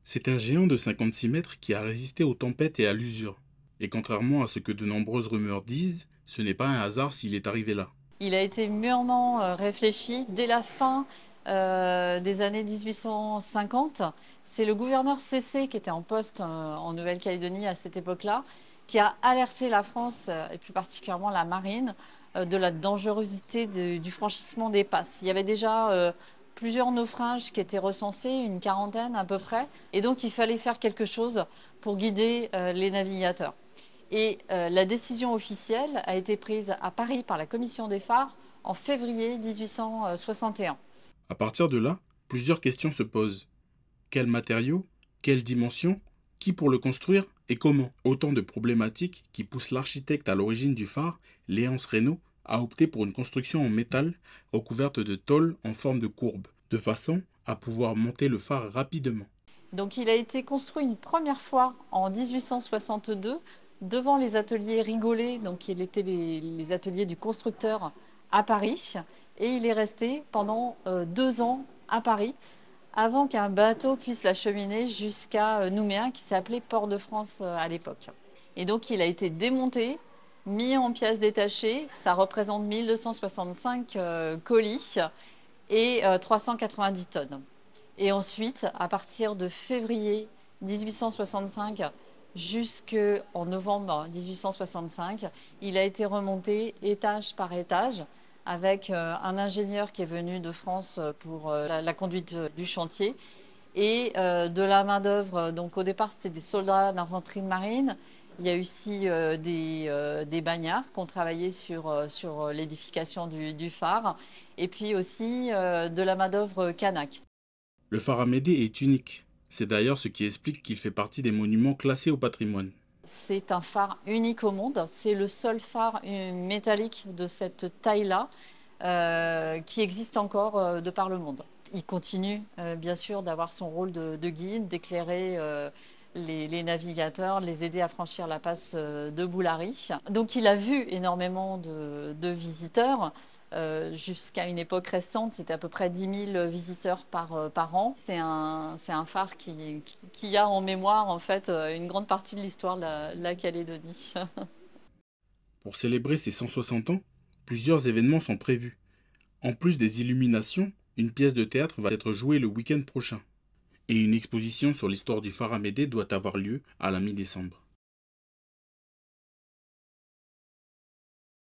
C'est un géant de 56 mètres qui a résisté aux tempêtes et à l'usure. Et contrairement à ce que de nombreuses rumeurs disent, ce n'est pas un hasard s'il est arrivé là. Il a été mûrement réfléchi dès la fin des années 1850. C'est le gouverneur Cessé, qui était en poste en Nouvelle-Calédonie à cette époque-là, qui a alerté la France, et plus particulièrement la marine, de la dangerosité du franchissement des passes. Il y avait déjà plusieurs naufrages qui étaient recensés, une quarantaine à peu près, et donc il fallait faire quelque chose pour guider les navigateurs. Et la décision officielle a été prise à Paris par la commission des phares en février 1861. À partir de là, plusieurs questions se posent. Quels matériaux? Quelles dimensions? Qui pour le construire? Et comment? Autant de problématiques qui poussent l'architecte à l'origine du phare, Léonce Reynaud, à opter pour une construction en métal recouverte de tôle en forme de courbe, de façon à pouvoir monter le phare rapidement. Donc il a été construit une première fois en 1862 devant les ateliers Rigolet, donc il était les ateliers du constructeur à Paris, et il est resté pendant 2 ans à Paris avant qu'un bateau puisse l'acheminer jusqu'à Nouméa, qui s'appelait Port-de-France à l'époque. Et donc il a été démonté, mis en pièces détachées, ça représente 1265 colis et 390 tonnes. Et ensuite, à partir de février 1865 jusqu'en novembre 1865, il a été remonté étage par étage avec un ingénieur qui est venu de France pour la conduite du chantier et de la main-d'œuvre. Donc au départ, c'était des soldats d'infanterie de marine. Il y a aussi des bagnards qui ont travaillé sur l'édification du phare et puis aussi de la main-d'œuvre kanak. Le phare Amédée est unique. C'est d'ailleurs ce qui explique qu'il fait partie des monuments classés au patrimoine. C'est un phare unique au monde. C'est le seul phare métallique de cette taille-là qui existe encore de par le monde. Il continue bien sûr d'avoir son rôle de guide, d'éclairer les navigateurs, les aider à franchir la passe de Boulari. Donc il a vu énormément de visiteurs. Jusqu'à une époque récente, c'était à peu près 10 000 visiteurs par an. C'est un phare qui a en mémoire en fait une grande partie de l'histoire de la Calédonie. Pour célébrer ses 160 ans, plusieurs événements sont prévus. En plus des illuminations, une pièce de théâtre va être jouée le week-end prochain. Et une exposition sur l'histoire du phare Amédée doit avoir lieu à la mi-décembre.